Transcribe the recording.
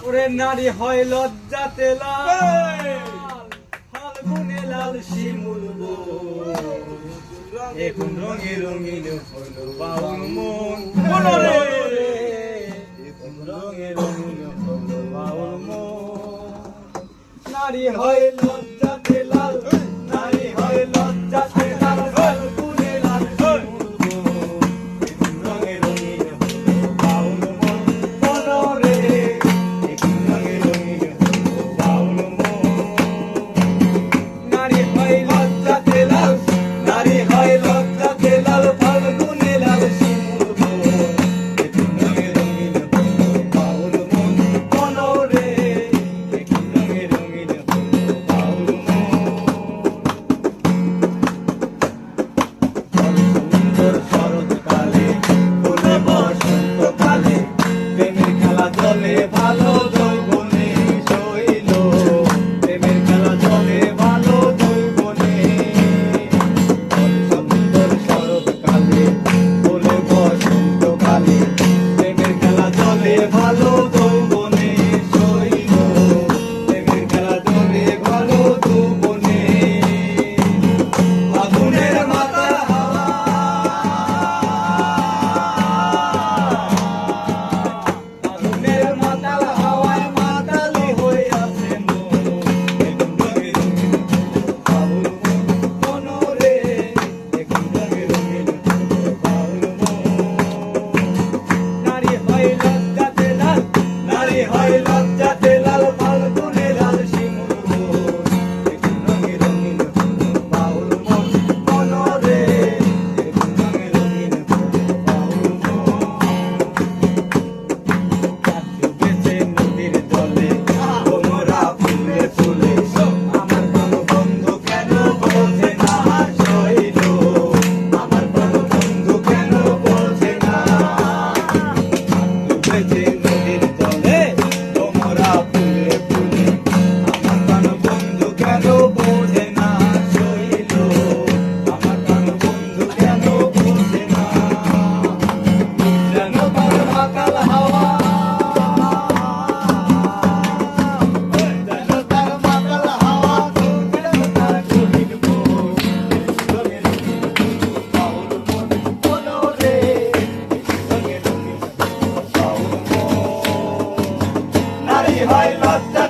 ওরে নারী হয় লজ্জাতে লাল, ফাল্গুনে লাল শিমুল এখন রঙে রঙিন হলো বাউল মন রে, এখন রঙে রঙিন হলো বাউল মন। নারী হয় লজ্জাতে লাল, নারী হয় লজ্জাতে লাল, ফাল্গুনে লাল শিমুল এখন রঙে রঙিন হলো বাউল মন রে, এখন রঙে রঙিন হলো বাউল মন। নারী হয় লজ্জাতে লাল, নারী হয় লজ্জাতে লাল, ফাল্গুনে লাল শিমুল এখন রঙে রঙিন হলো বাউল মন রে, এখন রঙে রঙিন হলো বাউল মন। সুন্দর শরৎকালে ফুলে বসন্তকালে প্রেমের খেলা চলে ভালো যৌবনে শৈল, প্রেমের খেলা চলে ভালো যৌবনে। সুন্দর শরৎকালে ফুলে বসন্তকালে প্রেমের খেলা চলে ভালো যৌবনে শৈল, প্রেমের খেলা চলে ভালো যৌবনে। আগুনের মাথার হাওয়া, আগুনের মাতাল হাওয়ায় মাতালি হয়ে আছে মন, এখন রঙে রঙিন হলো বাউল মন রে, এখন রঙে রঙিন হলো বাউল মন। নারী হয় লজ্জাতে লাল, নারী হয় লজ্জাতে লাল, ফাল্গুনে লাল শিমুল এখন রঙে রঙিন হলো বাউল মন রে, এখন রঙে রঙিন হলো বাউল মন। ডুবেছে নদীর জলে তোমরা ফুলে ফুলে, আমার কোনো বন্ধু কেন বোঝে না শৈল, আমার কোনো বন্ধু কেন বোঝে না। ডুবেছে নদীর জলে তোমরা ফুলে ফুলে, আমার কোনো বন্ধু কেন বোঝে না শৈল, আমার কোনো বন্ধু কেন বোঝে না। যেন তার মাতাল হাওয়া, যেন তার মাতাল হাওয়া, যেন তার গভীর মন, রঙে রঙিন হলো বাউল মন রে, রঙে রঙিন হলো বাউল মন। নারী হয় লজ্জা